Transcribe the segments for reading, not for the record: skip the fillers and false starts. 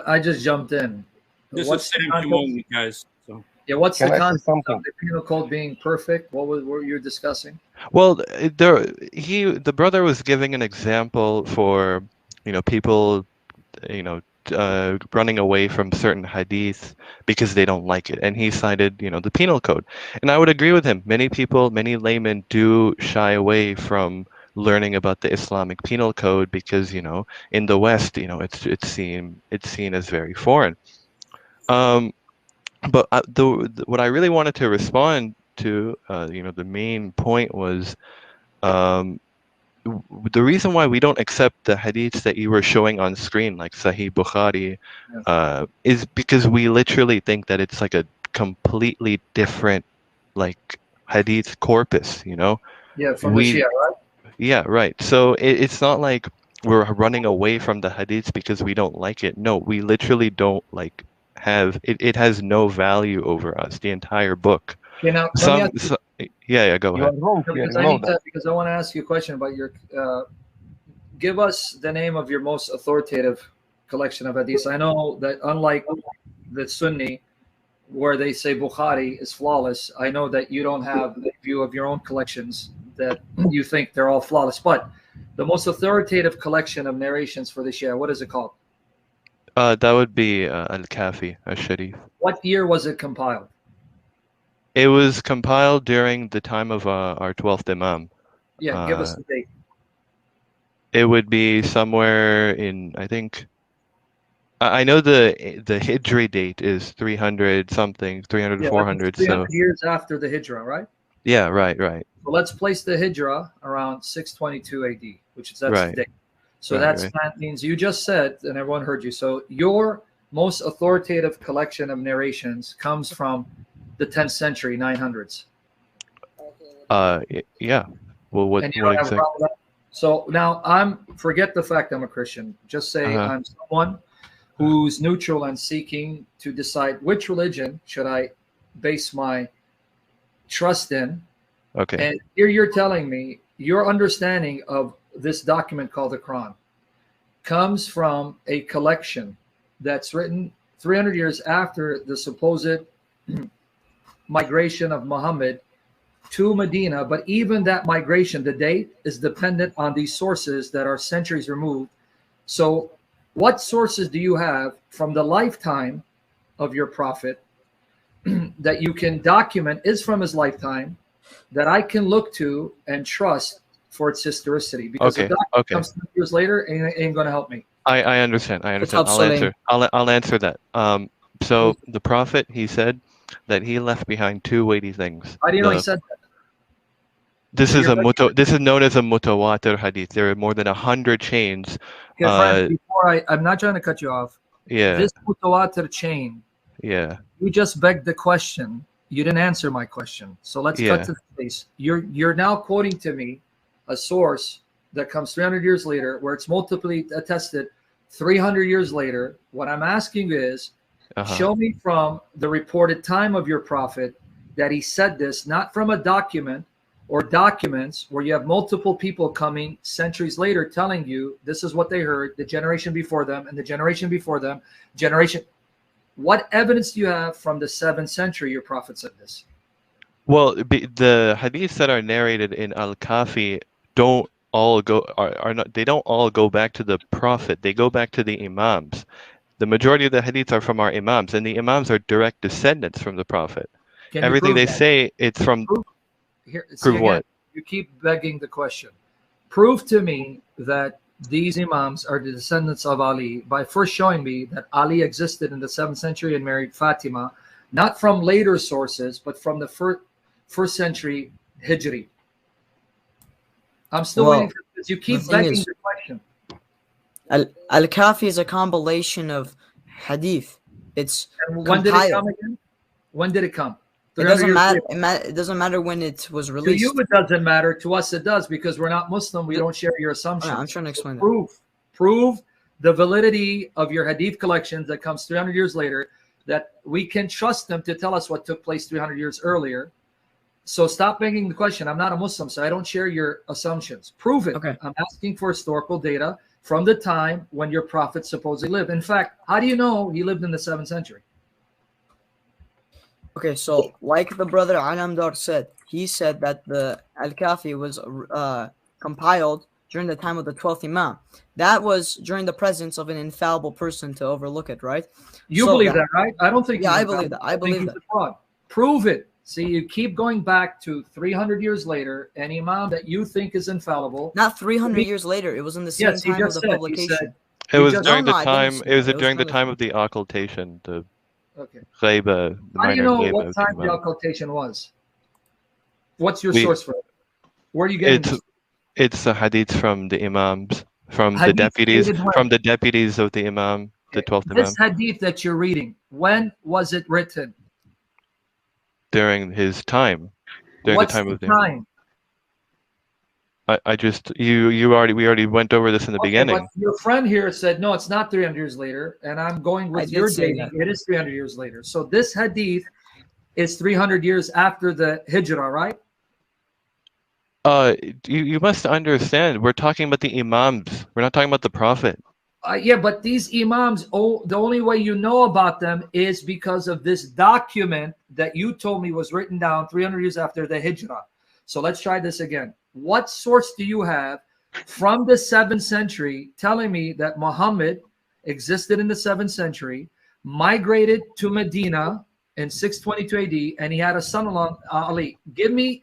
I just jumped in. This is What's the Sam context? Shamoun, guys. So Yeah, what's the Can I say context of something? the penal code being perfect? What were you discussing? Well, the brother was giving an example for, people, you know, running away from certain hadith because they don't like it, and he cited, the penal code, and I would agree with him. Many people, many laymen do shy away from learning about the Islamic penal code because, in the West, it's seen as very foreign. Um, but what I really wanted to respond to, the main point was. Um, the reason why we don't accept the hadiths that you were showing on screen, like Sahih Bukhari, Yes. is because we literally think that it's like a completely different, like, hadith corpus. Yeah, from the We, Shia, right? yeah, right. So it's not like we're running away from the hadiths because we don't like it. No, we literally don't like have it. It has no value over us. The entire book. Okay, now let me Some, ask you so, yeah, go You are ahead. wrong here. because You I know need that. to because I want to ask you a question about your. Give us the name of your most authoritative collection of hadiths. I know that unlike the Sunni, where they say Bukhari is flawless, I know that you don't have a view of your own collections that you think they're all flawless. But the most authoritative collection of narrations for the Shia, what is it called? That would be Al-Kafi, Al-Sharif. What year was it compiled? It was compiled during the time of our 12th Imam. Yeah, give us Uh, the date. it would be somewhere in, I think, I know the Hijri date is 300 something, 300, Yeah, but it's 400. 300 So years after the Hijrah, right? yeah, right, right, So let's place the Hijrah around 622 AD, which is that's the right, date. So right, right. that means you just said, and everyone heard you. So your most authoritative collection of narrations comes from the 10th century, 900s, Yeah. Well, what and you what don't have a exact? problem with that. So now forget the fact I'm a Christian. Just say Uh-huh. I'm someone who's neutral and seeking to decide which religion should I base my trust in. Okay. And here you're telling me your understanding of this document called the Quran comes from a collection that's written 300 years after the supposed migration of Muhammad to Medina. But even that migration, the date is dependent on these sources that are centuries removed. So, what sources do you have from the lifetime of your prophet that you can document is from his lifetime that I can look to and trust for its historicity? Because the Okay. document Okay. comes 3 years later ain't going to help me. I understand. I What's understand. up, I'll Salim? answer. I'll answer that. So the Prophet, he said that he left behind two weighty things. How do you know he said that? This So is you're this is known as a mutawatir hadith. There are more than 100 chains. okay, friend. Before I'm not trying to cut you off. Yeah, This mutawatir chain, yeah, you just begged the question. You didn't answer my question. So let's cut yeah. to the chase. You're now quoting to me a source that comes 300 years later, where it's multiply attested 300 years later. What I'm asking is, show me from the reported time of your prophet that he said this, not from a document or documents where you have multiple people coming centuries later telling you this is what they heard, the generation before them and the generation before them, generation. What evidence do you have from the 7th century your prophet said this? Well, the hadiths that are narrated in Al-Kafi don't all go are not they don't all go back to the Prophet. They go back to the Imams. The majority of the hadiths are from our Imams, and the Imams are direct descendants from the Prophet. Can you Everything prove they that? say, it's from Prove here. See prove again, what? you keep begging the question. Prove to me that these imams are the descendants of Ali by first showing me that Ali existed in the 7th century and married Fatima, not from later sources, but from the first century Hijri. I'm still waiting Well, for this. You the keep thing begging is, the question. Al-Kafi is a compilation of hadith. It's And when did it come compiled. again? When did it come? It 300 doesn't years matter. later. It doesn't matter when it was To released. you, it doesn't matter. To us, it does because we're not Muslim. We The- don't share your I'm assumptions. trying to explain that. Prove the validity of your hadith collections that comes 300 years later, that we can trust them to tell us what took place 300 years earlier. So stop begging the question. I'm not a Muslim, so I don't share your assumptions. Prove it. Okay. I'm asking for historical data from the time when your prophet supposedly lived. In fact, how do you know he lived in the 7th century? Okay, so like the brother Alamdar said, he said that the Al-Kafi was compiled during the time of the 12th Imam. That was during the presence of an infallible person to overlook it, right? You believe that, right? I don't think. Yeah, I believe that. I believe that. Fraud. Prove it. See, you keep going back to 300 years later, an imam that you think is infallible. Not 300 years later. It was in the same time of the publication. It was during the time. It was during the time of the occultation. The ghaiba. How do you know what time the occultation was? What's your source for it? Where are you getting? It's the hadiths from the imams, from the deputies of the imam, the 12th imam. This hadith that you're reading, when was it written? During his time. During the time of the time? We already went over this in the beginning. But your friend here said no, it's not 300 years later, and I'm going with your dating. It is 300 years later. So this hadith is 300 years after the hijrah, right? You must understand. We're talking about the imams. We're not talking about the prophet. Yeah, but these imams, the only way you know about them is because of this document that you told me was written down 300 years after the hijrah. So let's try this again. What source do you have from the 7th century telling me that Muhammad existed in the 7th century, migrated to Medina in 622 AD, and he had a son-in-law, Ali? Give me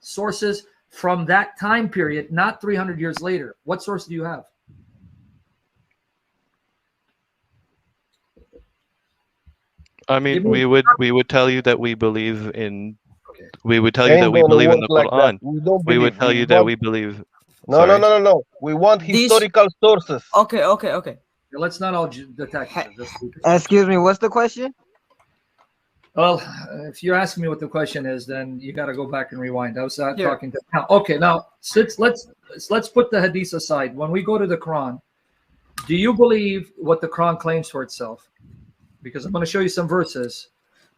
sources from that time period, not 300 years later. What source do you have? I mean, we would tell you that we believe in. We would tell you that we believe in the Quran. We would tell you that we believe. No. We want historical sources. Okay. Let's not all attack. Excuse me. What's the question? Well, if you're asking me what the question is, then you got to go back and rewind. I was talking to now. Okay, now let's put the hadith aside. When we go to the Quran, do you believe what the Quran claims for itself? Because I'm going to show you some verses,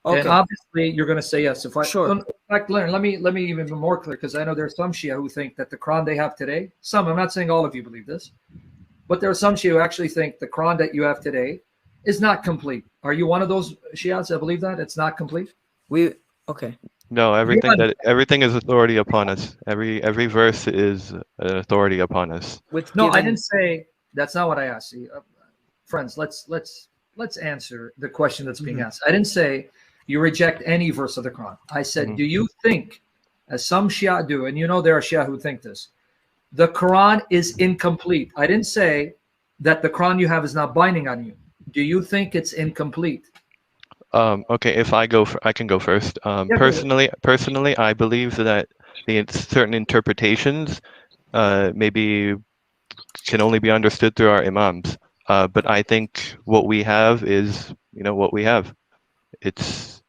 and obviously you're going to say yes. In fact, let me even be more clear, because I know there are some Shia who think that the Quran they have today. Some, I'm not saying all of you believe this, but there are some Shia who actually think the Quran that you have today is not complete. Are you one of those Shias that believe that it's not complete? No, everything is authority upon us. Every verse is an authority upon us. I didn't say that's not what I asked. See, friends, let's answer the question that's being asked. I didn't say you reject any verse of the Quran. I said, do you think, as some Shia do, and you know there are Shia who think this, the Quran is incomplete? I didn't say that the Quran you have is not binding on you. Do you think it's incomplete? Okay, if I can go first. Personally, I believe that the certain interpretations maybe can only be understood through our imams. But I think what we have is, what we have. It's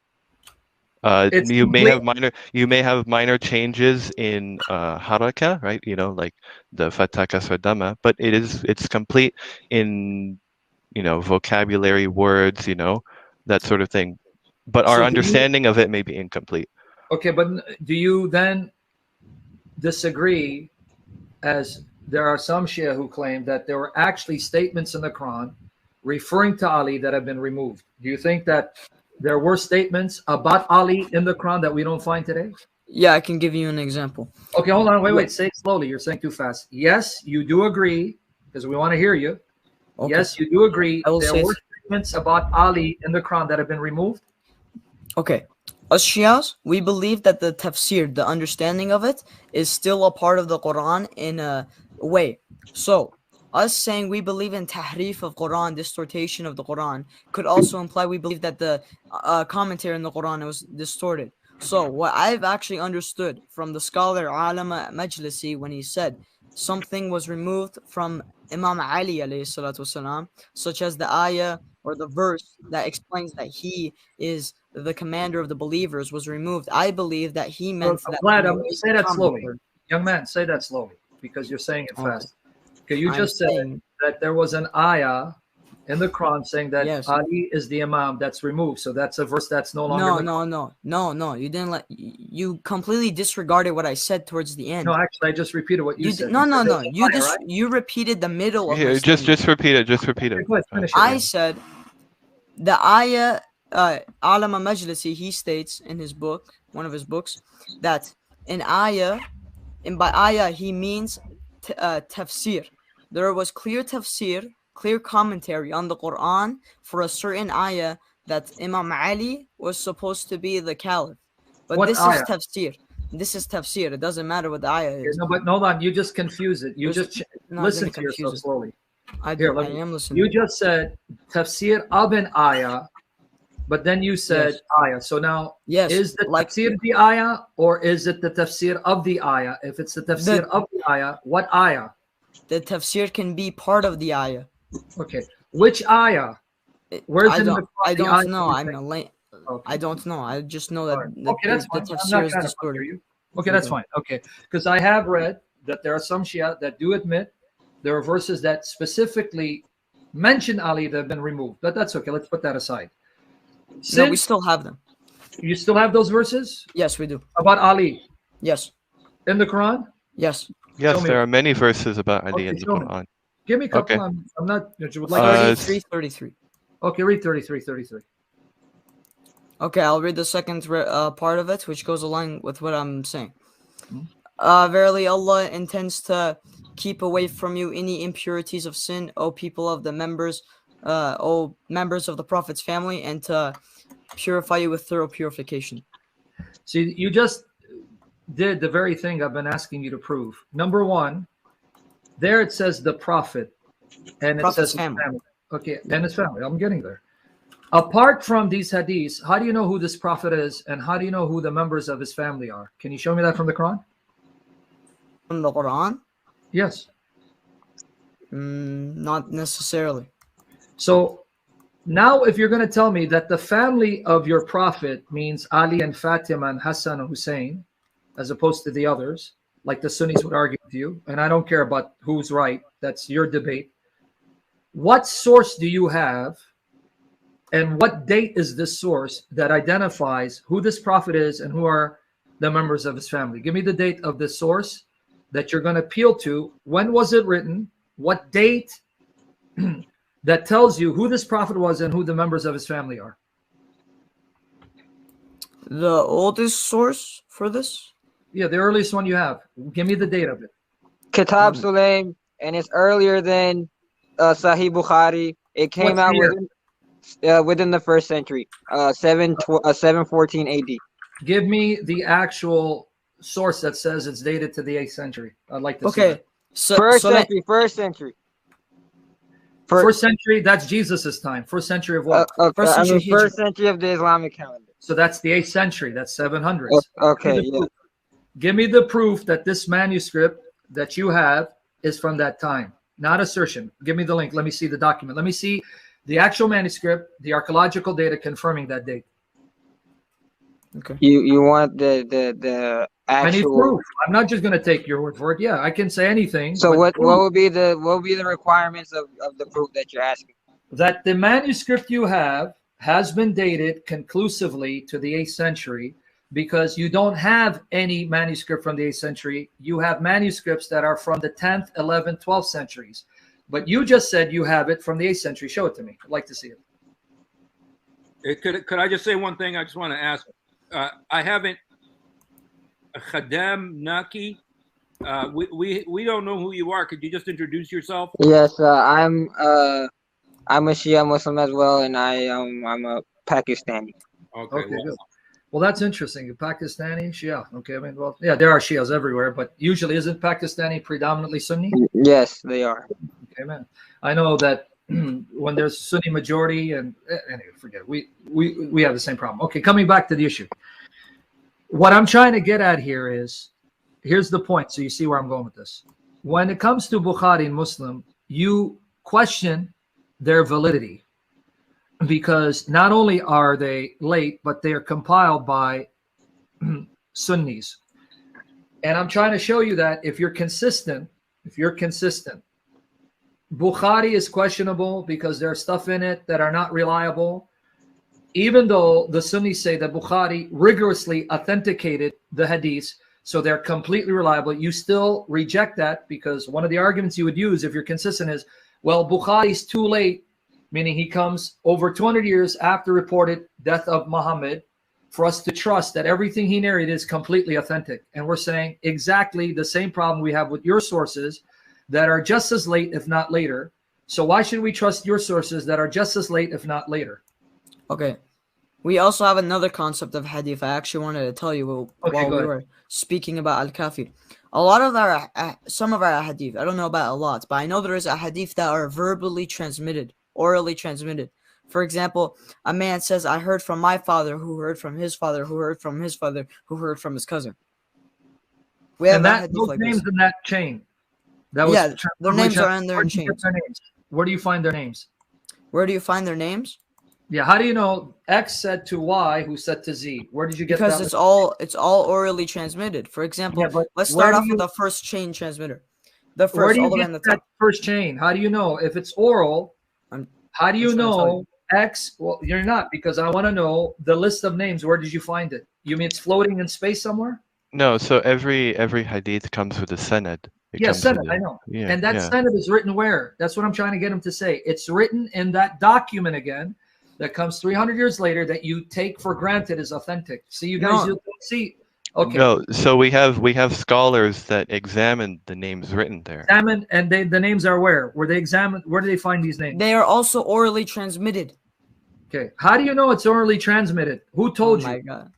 you may have minor changes in haraka, right? Like the fataka sadama, but it's complete in vocabulary, words, that sort of thing. But our understanding of it may be incomplete. Okay, but do you then disagree, as there are some Shia who claim that there were actually statements in the Quran referring to Ali that have been removed? Do you think that there were statements about Ali in the Quran that we don't find today? Yeah, I can give you an example. Okay, hold on. Wait. Say it slowly. You're saying too fast. Yes, you do agree, because we want to hear you. Okay. Yes, you do agree there were statements about Ali in the Quran that have been removed? Okay. As Shias, we believe that the tafsir, the understanding of it, is still a part of the Quran in a way. So, us saying we believe in tahrif of Quran, distortion of the Quran, could also imply we believe that the commentary in the Quran was distorted. So, what I've actually understood from the scholar Alama Majlisi, when he said something was removed from Imam Ali alayhi salatu wasalam, such as the ayah or the verse that explains that he is the commander of the believers, was removed. I believe that he meant that. Say that slowly. Young man, say that slowly, because you're saying it fast. Okay, you just said that there was an ayah in the Quran saying that Yes. Ali is the Imam that's removed. So that's a verse that's no longer. No. You didn't let. You completely disregarded what I said towards the end. No, actually, I just repeated what you said. No. You said You repeated the middle of my Here, statement. just repeat it. Just repeat it. Go ahead, finish it. I said the ayah. Alama Majlisi, he states in his book, one of his books, that in ayah, and by ayah he means tafsir. There was clear tafsir, clear commentary on the Quran for a certain ayah that Imam Ali was supposed to be the caliph. But What this ayah? is tafsir. This is tafsir. It doesn't matter what the ayah is. No, but hold on. You just confuse it. You just listen to yourself slowly. I am listening. You just said tafsir of an ayah, but then you said ayah. So now, is the tafsir the ayah, or is it the tafsir of the ayah? If it's the tafsir of the ayah, what ayah? The tafsir can be part of the ayah. Okay. Which ayah? Where's I in don't, the I the don't ayah know. you're I'm saying? a late. Okay. I don't know. I just know that Okay, that's the fine. I'm tafsir not is trying to distorted. bother you. Okay, that's fine. Okay, because I have read that there are some Shia that do admit there are verses that specifically mention Ali that have been removed, but that's okay. Let's put that aside. No, we still have them. You still have those verses? Yes, we do. About Ali? Yes. In the Quran? Yes. Yes, there are many verses about Ali in the Quran. Give me a couple. Okay. I'm not. You would like like 33. Okay, read 33. Okay, I'll read the second part of it, which goes along with what I'm saying. Verily, Allah intends to keep away from you any impurities of sin, O people of the members, O members of the Prophet's family, and to purify you with thorough purification. See, you just did the very thing I've been asking you to prove. Number one, there it says the Prophet, and it says family. Okay, and his family. I'm getting there. Apart from these hadiths, how do you know who this Prophet is, and how do you know who the members of his family are? Can you show me that from the Quran? From the Quran? Yes. Not necessarily. So now if you're going to tell me that the family of your Prophet means Ali and Fatima and Hassan and Hussein, as opposed to the others, like the Sunnis would argue with you, and I don't care about who's right, that's your debate. What source do you have, and what date is this source that identifies who this Prophet is and who are the members of his family? Give me the date of the source that you're going to appeal to. When was it written? What date that tells you who this Prophet was and who the members of his family are? The oldest source for this? Yeah, the earliest one you have. Give me the date of it. Kitab Sulaim, and it's earlier than Sahih Bukhari. It came out within the first century, 714 AD. Give me the actual source that says it's dated to the 8th century. I'd like to see that. First century. First century, that's Jesus's time. First century of what? First century of the Islamic calendar. So that's the 8th century. That's 700s. Okay, Give me the proof that this manuscript that you have is from that time. Not assertion. Give me the link. Let me see the document. Let me see the actual manuscript, the archaeological data confirming that date. Okay. You want the actual? I need proof. I'm not just going to take your word for it. Yeah, I can say anything. So what will be the requirements of the proof that you're asking? That the manuscript you have has been dated conclusively to the 8th century, because you don't have any manuscript from the 8th century. You have manuscripts that are from the 10th, 11th, 12th centuries. But you just said you have it from the 8th century. Show it to me. I'd like to see it. Could I just say one thing? I just want to ask. I haven't. Khadam Naki. We don't know who you are. Could you just introduce yourself? Yes, I'm a Shia Muslim as well, and I'm a Pakistani. Okay, good. Well, that's interesting. Pakistani Shia. Okay, I mean, well, yeah, there are Shias everywhere, but usually isn't Pakistani predominantly Sunni? Yes, they are. Okay, man. I know that when there's Sunni majority, and anyway, forget it. We have the same problem. Okay, coming back to the issue. What I'm trying to get at here is, here's the point, so you see where I'm going with this. When it comes to Bukhari and Muslim, you question their validity, because not only are they late, but they are compiled by Sunnis. And I'm trying to show you that if you're consistent, Bukhari is questionable because there's stuff in it that are not reliable. Even though the Sunnis say that Bukhari rigorously authenticated the hadiths, so they're completely reliable, you still reject that because one of the arguments you would use if you're consistent is, well, Bukhari's too late, meaning he comes over 200 years after reported death of Muhammad, for us to trust that everything he narrated is completely authentic. And we're saying exactly the same problem we have with your sources that are just as late, if not later. So why should we trust your sources that are just as late, if not later? Okay. We also have another concept of hadith. I actually wanted to tell you while we were speaking about Al-Kafi. A lot of our, some of our hadith, I don't know about a lot, but I know there is a hadith that are verbally transmitted, orally transmitted. For example, a man says, I heard from my father, who heard from his father, who heard from his father, who heard from his cousin. We have those like names in that chain. That was their names are in their chains. Where do you find their names? Where do you find their names? Yeah, how do you know X said to Y, who said to Z? Where did you get that? Because it's all orally transmitted. For example, let's start off with the first chain transmitter. The first, all the way on the top. First chain. How do you know if it's oral? How do you know X? Well, you're not, because I want to know the list of names. Where did you find it? You mean it's floating in space somewhere? No. So every hadith comes with a sanad. Sanad, I know. Yeah, and that sanad is written where? That's what I'm trying to get him to say. It's written in that document again. That comes 300 years later that you take for granted is authentic. See, you guys don't see. Okay. No, so we have scholars that examine the names written there. Examine, and the names are where? Where they examine? Where do they find these names? They are also orally transmitted. Okay. How do you know it's orally transmitted? Who told you? Oh my God.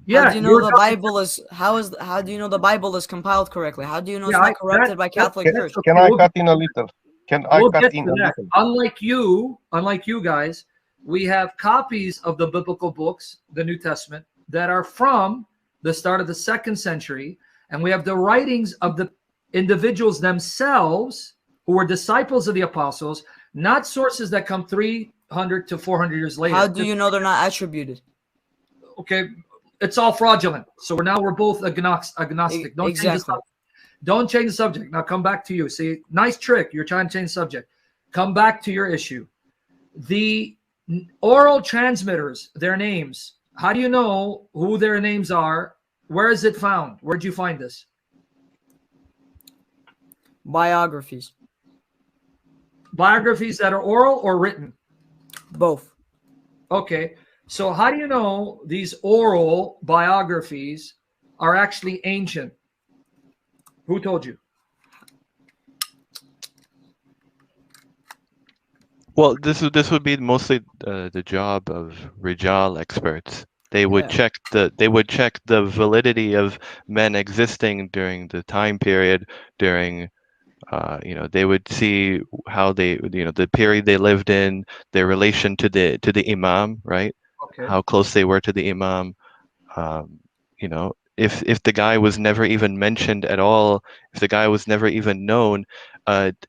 Yeah. How do you know the Bible is? How do you know the Bible is compiled correctly? How do you know it's not corrupted by Catholic Church? Can I cut in a little? Can I cut in a little? Unlike you guys. We have copies of the biblical books, the New Testament, that are from the start of the 2nd century. And we have the writings of the individuals themselves who were disciples of the apostles, not sources that come 300 to 400 years later. How do you know they're not attributed? Okay, it's all fraudulent. So we're both agnostic. Don't change the subject. Don't change the subject. Now come back to you. See, nice trick. You're trying to change the subject. Come back to your issue. The oral transmitters, their names. How do you know who their names are? Where is it found? Where'd you find this? Biographies. Biographies that are oral or written? Both. Okay. So how do you know these oral biographies are actually ancient? Who told you? Well, this would be mostly the job of Rijal experts. They would check the validity of men existing during the time period, during they would see how they, the period they lived in, their relation to the imam, right? Okay. How close they were to the imam. If the guy was never even mentioned at all, if the guy was never even known,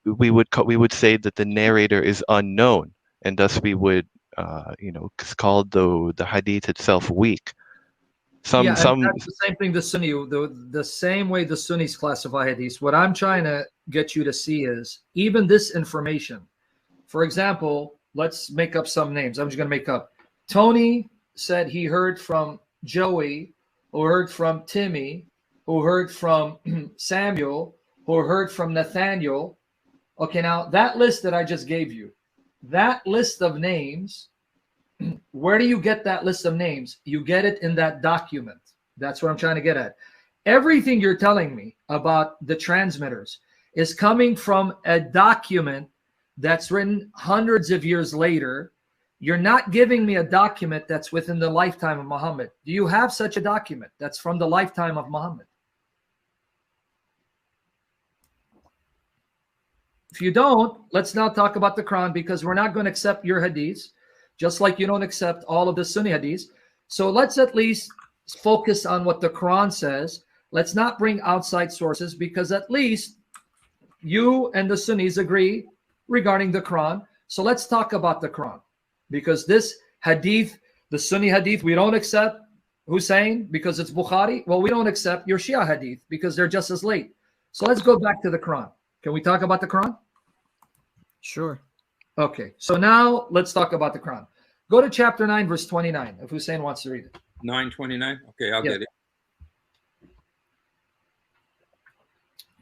we would say that the narrator is unknown, and thus we would call the hadith itself weak. That's the same thing the Sunni, the same way the Sunnis classify hadiths. What I'm trying to get you to see is even this information. For example, let's make up some names. I'm just going to make up. Tony said he heard from Joey, who heard from Timmy, who heard from Samuel, who heard from Nathaniel. Okay, now that list that I just gave you, that list of names, where do you get that list of names? You get it in that document. That's what I'm trying to get at. Everything you're telling me about the transmitters is coming from a document that's written hundreds of years later. You're not giving me a document that's within the lifetime of Muhammad. Do you have such a document that's from the lifetime of Muhammad? If you don't, let's now talk about the Quran, because we're not going to accept your hadiths, just like you don't accept all of the Sunni hadiths. So let's at least focus on what the Quran says. Let's not bring outside sources, because at least you and the Sunnis agree regarding the Quran. So let's talk about the Quran. Because this hadith, the Sunni hadith, we don't accept Hussein because it's Bukhari. Well, we don't accept your Shia hadith because they're just as late. So let's go back to the Quran. Can we talk about the Quran? Sure. Okay, so now let's talk about the Quran. Go to chapter 9, verse 29, if Hussein wants to read it. 9:29. Okay, I'll get it.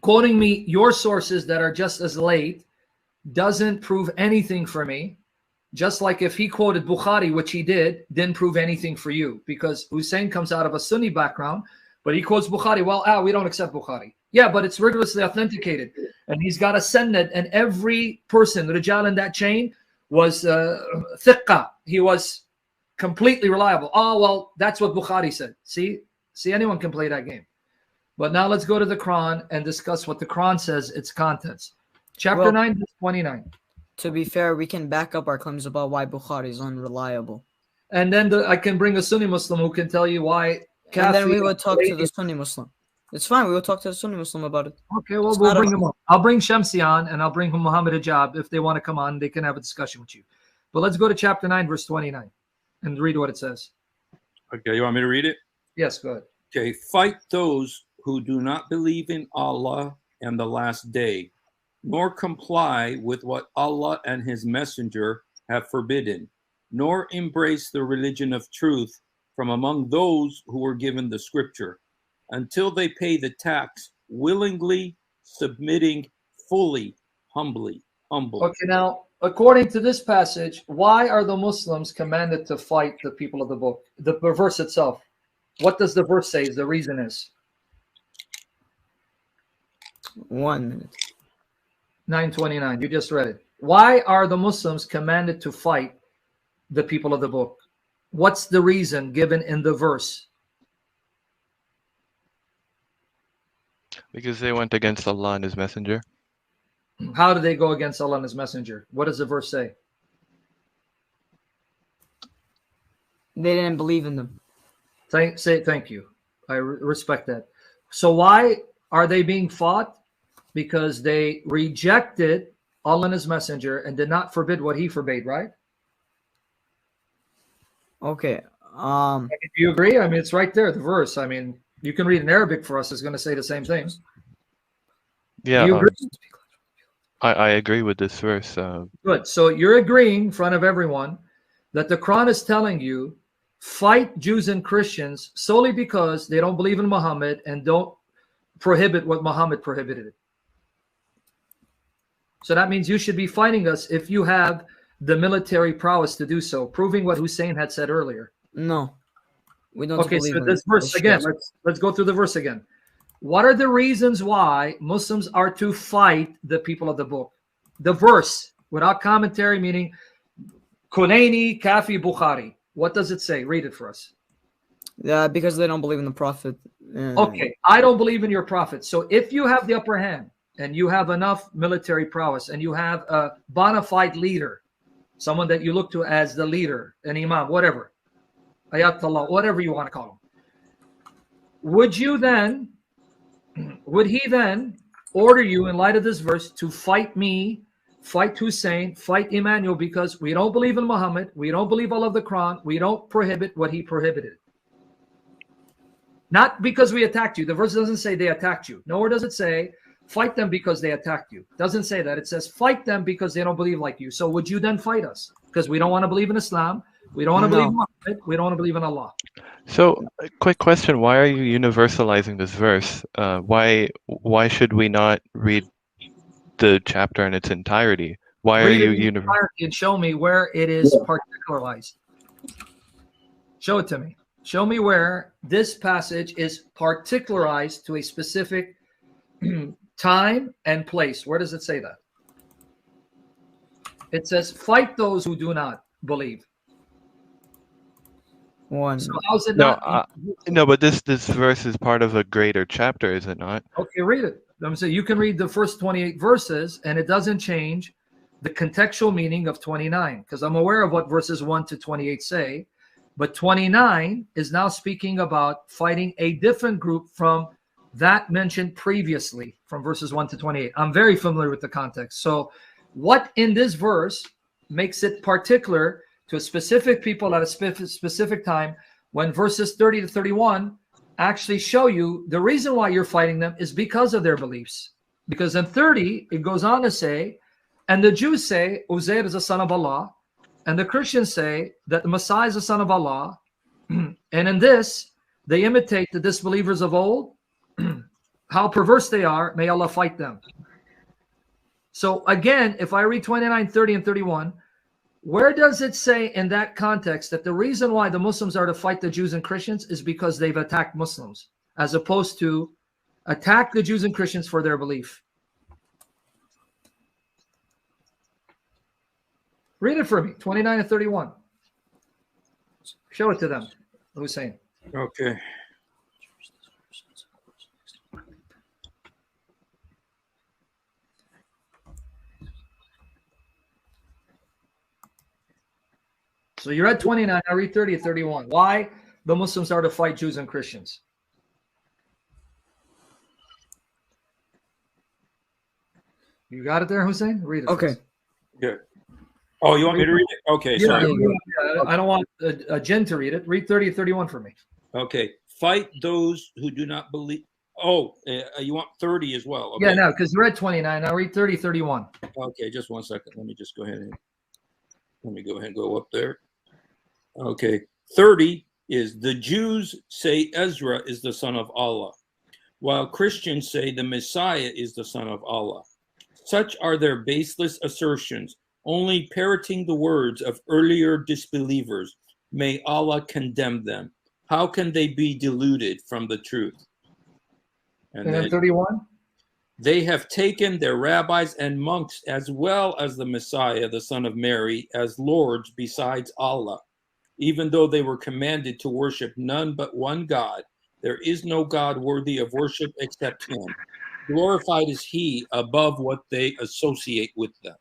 Quoting me your sources that are just as late doesn't prove anything for me. Just like if he quoted Bukhari, which he didn't prove anything for you, because Hussein comes out of a Sunni background, but he quotes Bukhari. Well, we don't accept Bukhari. Yeah, but it's rigorously authenticated, and he's got a sanad, and every person, the Rijal in that chain, was thiqqa. He was completely reliable. Oh, well, that's what Bukhari said. See, anyone can play that game. But now let's go to the Quran and discuss what the Quran says, its contents. Chapter 9, verse 29. To be fair, we can back up our claims about why Bukhari is unreliable. And then I can bring a Sunni Muslim who can tell you why. And then we would talk to the Sunni Muslim. It's fine. We will talk to the Sunni Muslim about it. Okay, well, we'll bring him on. I'll bring Shamsi on, and I'll bring Muhammad Hijab. If they want to come on, they can have a discussion with you. But let's go to chapter 9, verse 29, and read what it says. Okay, you want me to read it? Yes, go ahead. Okay, fight those who do not believe in Allah and the last day, nor comply with what Allah and his messenger have forbidden, nor embrace the religion of truth from among those who were given the scripture, until they pay the tax willingly, submitting fully, humbly. Okay, now, according to this passage, why are the Muslims commanded to fight the people of the book? The verse itself. What does the verse say? The reason is 1 minute. 9:29. You just read it. Why are the Muslims commanded to fight the people of the book? What's the reason given in the verse? Because they went against Allah and his messenger. How do they go against Allah and his messenger? What does the verse say? They didn't believe in them. Thank you. I respect that. So why are they being fought? Because they rejected Allah and his messenger and did not forbid what he forbade, right? Okay. Do you agree? I mean, it's right there, the verse. I mean, you can read in Arabic for us. It's going to say the same thing. Yeah. Do you agree? I agree with this verse. Good. So you're agreeing in front of everyone that the Quran is telling you fight Jews and Christians solely because they don't believe in Muhammad and don't prohibit what Muhammad prohibited. So that means you should be fighting us if you have the military prowess to do so, proving what Hussein had said earlier. No, we don't. Okay, so this verse again. Let's go through the verse again. What are the reasons why Muslims are to fight the people of the book? The verse, without commentary, meaning Kunaini, Kafi, Bukhari. What does it say? Read it for us. Because they don't believe in the Prophet. Okay, I don't believe in your Prophet. So if you have the upper hand and you have enough military prowess and you have a bona fide leader, someone that you look to as the leader, an imam, whatever, ayatollah, whatever you want to call him, would he then order you, in light of this verse, to fight me, fight Hussein, fight Emmanuel, because we don't believe in Muhammad, we don't believe all of the Quran, we don't prohibit what he prohibited? Not because we attacked you. The verse doesn't say they attacked you. Nor does it say fight them because they attacked you. It doesn't say that. It says fight them because they don't believe like you. So would you then fight us? Because we don't want to believe in Islam. We don't want to believe in Muhammad. We don't want to believe in Allah. So, a quick question: why are you universalizing this verse? Why should we not read the chapter in its entirety? Why are you universalizing? And show me where it is particularized. Show it to me. Show me where this passage is particularized to a specific time and place. Where does it say that? It says, fight those who do not believe. One. So how's it no, but this verse is part of a greater chapter, is it not? Okay, read it. I'm saying you can read the first 28 verses, and it doesn't change the contextual meaning of 29, because I'm aware of what verses 1 to 28 say. But 29 is now speaking about fighting a different group from that mentioned previously from verses 1 to 28. I'm very familiar with the context. So what in this verse makes it particular to a specific people at a specific time, when verses 30 to 31 actually show you the reason why you're fighting them is because of their beliefs? Because in 30, it goes on to say, And the Jews say Uzair is the son of Allah, and the Christians say that the Messiah is the son of Allah. And in this, they imitate the disbelievers of old. How perverse they are, may Allah fight them. So again, if I read 29, 30, and 31, where does it say in that context that the reason why the Muslims are to fight the Jews and Christians is because they've attacked Muslims, as opposed to attack the Jews and Christians for their belief? Read it for me, 29 and 31. Show it to them, Hussein. Okay. So you're at 29, I read 30 and 31. Why the Muslims are to fight Jews and Christians? You got it there, Hussein? Read it. Okay. Good. Oh, you want me to read it? Okay, Yeah, sorry. I don't want a jinn to read it. Read 30 and 31 for me. Okay. Fight those who do not believe. Oh, you want 30 as well? Okay. Yeah, no, because you're at 29. Now read 30, 31. Okay, just one second. Let me just go ahead and go up there. Okay. 30 is the Jews say Ezra is the son of Allah, while Christians say the Messiah is the son of Allah. Such are their baseless assertions, only parroting the words of earlier disbelievers. May Allah condemn them. How can they be deluded from the truth? And then 31? They have taken their rabbis and monks as well as the Messiah, the son of Mary, as lords besides Allah. Even though they were commanded to worship none but one God, there is no God worthy of worship except him. Glorified is he above what they associate with them.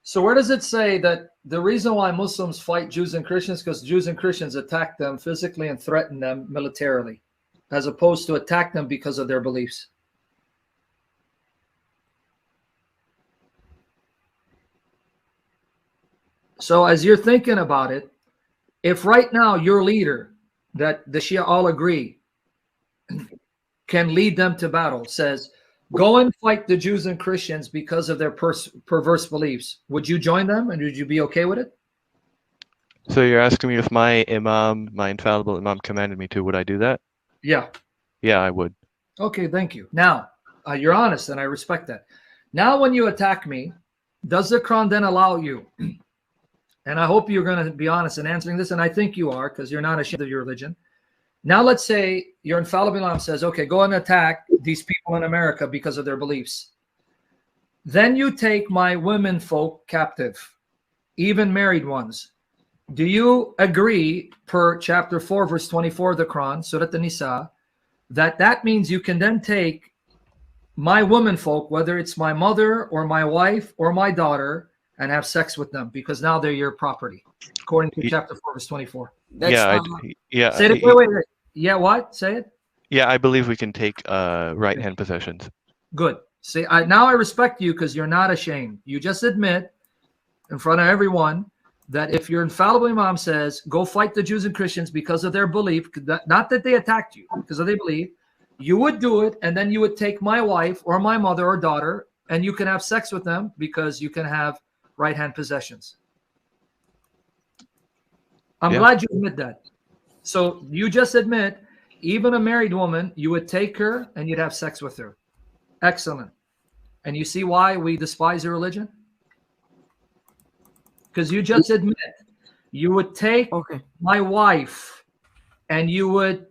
So where does it say that the reason why Muslims fight Jews and Christians because Jews and Christians attack them physically and threaten them militarily, as opposed to attack them because of their beliefs? So as you're thinking about it, if right now your leader, that the Shia all agree, can lead them to battle, says, go and fight the Jews and Christians because of their perverse beliefs, would you join them and would you be okay with it? So you're asking me if my imam, my infallible imam, commanded me to, would I do that? Yeah. Yeah, I would. Okay, thank you. Now, you're honest and I respect that. Now, when you attack me, does the Quran then allow you, and I hope you're going to be honest in answering this, and I think you are because you're not ashamed of your religion. Now, let's say your infallible imam says, okay, go and attack these people in America because of their beliefs. Then you take my women folk captive, even married ones. Do you agree, per chapter 4, verse 24 of the Quran, Surat An-Nisa, that means you can then take my women folk, whether it's my mother or my wife or my daughter, and have sex with them because now they're your property, according to chapter 4, verse 24. Yeah, Say it. Wait. Yeah, what? Say it. Yeah, I believe we can take right-hand possessions. Good. See, now I respect you because you're not ashamed. You just admit in front of everyone that if your infallible imam says, go fight the Jews and Christians because of their belief, not that they attacked you, because of their belief, you would do it, and then you would take my wife or my mother or daughter, and you can have sex with them because you can have right-hand possessions. I'm glad you admit that. So you just admit, even a married woman, you would take her and you'd have sex with her. Excellent. And you see why we despise your religion? Because you just admit you would take my wife and you would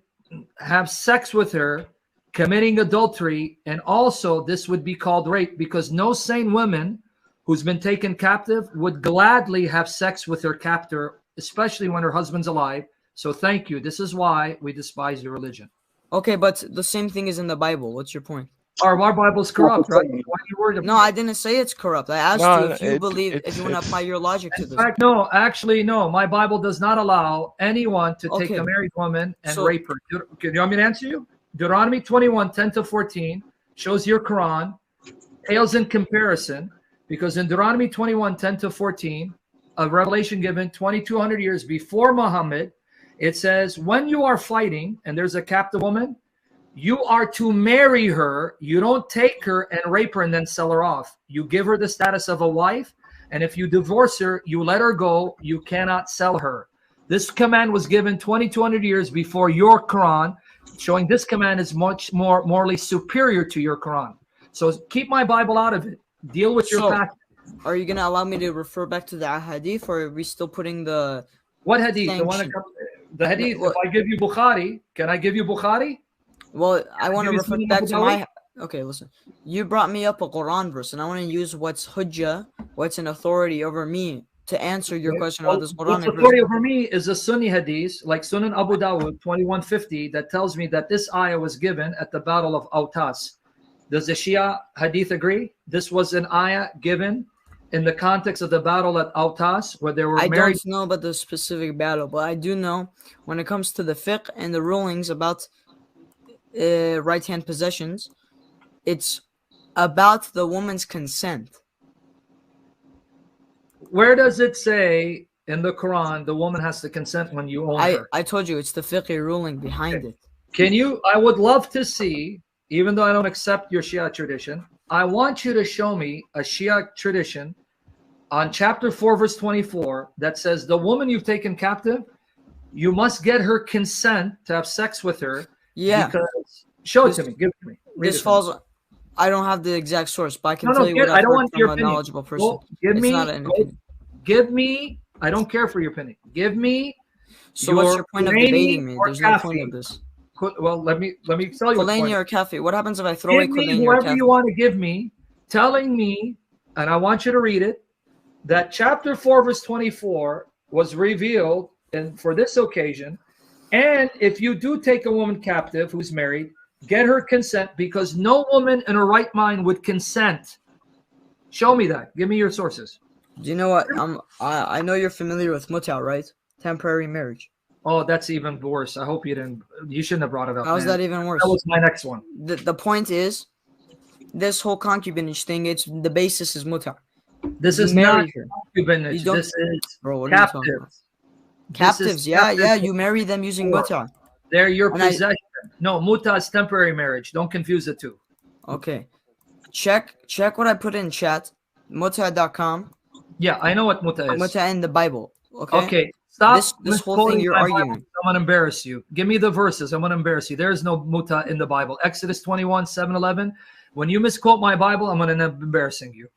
have sex with her, committing adultery, and also this would be called rape because no sane woman who's been taken captive would gladly have sex with her captor, especially when her husband's alive. So thank you. This is why we despise your religion. Okay, but the same thing is in the Bible. What's your point? Our Bible's corrupt, right? Why are you worried about No, I didn't say it's corrupt. I asked you if you believe, if you want to apply your logic to this. In fact, no, actually, no. My Bible does not allow anyone to take a married woman and rape her. Do you want me to answer you? Deuteronomy 21, 10 to 14 shows your Quran pales in comparison because in Deuteronomy 21, 10 to 14, a revelation given 2,200 years before Muhammad, it says, when you are fighting and there's a captive woman, You are to marry her. You don't take her and rape her and then sell her off. You give her the status of a wife, and if you divorce her, you let her go. You cannot sell her. This command was given 2,200 years before your Quran, showing this command is much more morally superior to your Quran. So keep my Bible out of it. Deal with your past. Are you going to allow me to refer back to the hadith, or are we still putting the... What hadith? The one that comes, the hadith. If I give you Bukhari, can I give you Bukhari? Well, I want to refer back to my... Okay, listen. You brought me up a Quran verse, and I want to use what's hujjah, what's an authority over me, to answer your question about this Quran. What's authority over me is a Sunni hadith, like Sunan Abu Dawud 2150, that tells me that this ayah was given at the Battle of Autas. Does the Shia hadith agree? This was an ayah given in the context of the battle at Autas, where they were married. I don't know about the specific battle, but I do know when it comes to the fiqh and the rulings about right-hand possessions, it's about the woman's consent. Where does it say in the Quran the woman has to consent when you own her? I told you it's the fiqh ruling behind it. Can you? I would love to see, even though I don't accept your Shia tradition, I want you to show me a Shia tradition on chapter 4, verse 24, that says the woman you've taken captive, you must get her consent to have sex with her. Yeah. Because, show it to me. Give it to me. This falls... I don't have the exact source, but I can tell you what I've heard from a knowledgeable person. Well, give me, I don't care for your opinion. Give me. So what's your point of debating me? There's no point of this. Well, let me tell you. Kulani or Kafi? What happens if I throw away Kulani or whoever you want to give me, telling me, and I want you to read it, that chapter 4, verse 24 was revealed and for this occasion. And if you do take a woman captive who's married, get her consent, because no woman in her right mind would consent. Show me that. Give me your sources. Do you know what? I know you're familiar with muta, right? Temporary marriage. Oh, that's even worse. I hope you didn't. You shouldn't have brought it up. How's that even worse? That was my next one. The point is, this whole concubinage thing. It's the basis is muta. This is not concubinage. This is captives. Captives, yeah. You marry them using muta. They're your possession. No, muta is temporary marriage. Don't confuse the two. Okay. Check what I put in chat. Muta.com. Yeah, I know what muta is. Muta in the Bible. Okay. Stop this whole thing you're arguing. I'm gonna embarrass you. Give me the verses. I'm gonna embarrass you. There is no muta in the Bible. Exodus 21, 7-11. When you misquote my Bible, I'm gonna end up embarrassing you.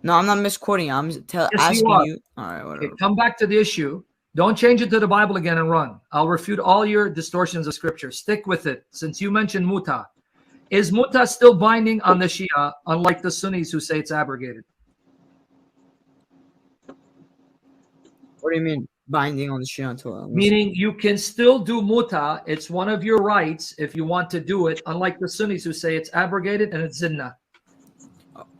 No, I'm not misquoting. I'm asking you. All right, whatever. Okay, come back to the issue. Don't change it to the Bible again and run. I'll refute all your distortions of scripture. Stick with it. Since you mentioned muta, is muta still binding on the Shia, unlike the Sunnis who say it's abrogated? What do you mean binding on the Shia until? Meaning you can still do muta. It's one of your rights if you want to do it, unlike the Sunnis who say it's abrogated and it's zinnah.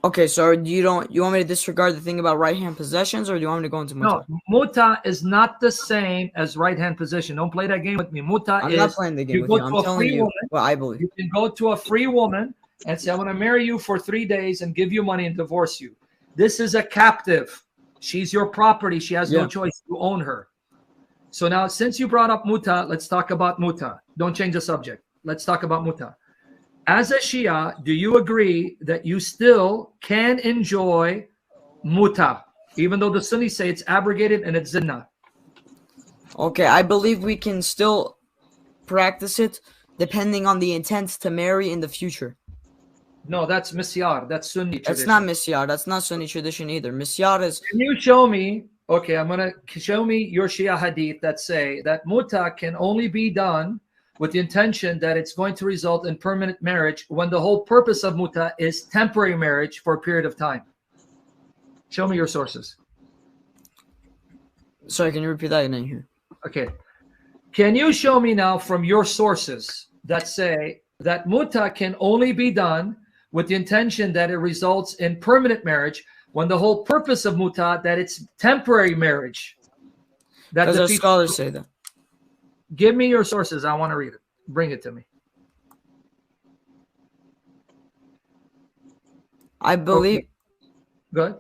Okay, so you want me to disregard the thing about right-hand possessions, or do you want me to go into muta? No, muta is not the same as right-hand possession. Don't play that game with me. Muta I'm not playing the game with you. I'm telling you what I believe. You can go to a free woman and say, I'm going to marry you for 3 days and give you money and divorce you. This is a captive. She's your property. She has no choice. You own her. So now, since you brought up muta, let's talk about muta. Don't change the subject. Let's talk about muta. As a Shia, do you agree that you still can enjoy muta, even though the Sunnis say it's abrogated and it's zinnah? Okay, I believe we can still practice it depending on the intent to marry in the future. No, that's misyar. That's Sunni tradition. That's not misyar. That's not Sunni tradition either. Misyar is... Can you show me... Okay, I'm going to show me your Shia hadith that say that muta can only be done with the intention that it's going to result in permanent marriage when the whole purpose of muta is temporary marriage for a period of time. Show me your sources. Sorry, can you repeat that? I didn't hear. Okay. Can you show me now from your sources that say that muta can only be done with the intention that it results in permanent marriage when the whole purpose of muta that it's temporary marriage? Does the scholars say that? Give me your sources. I want to read it. Bring it to me. I believe. Okay. Good.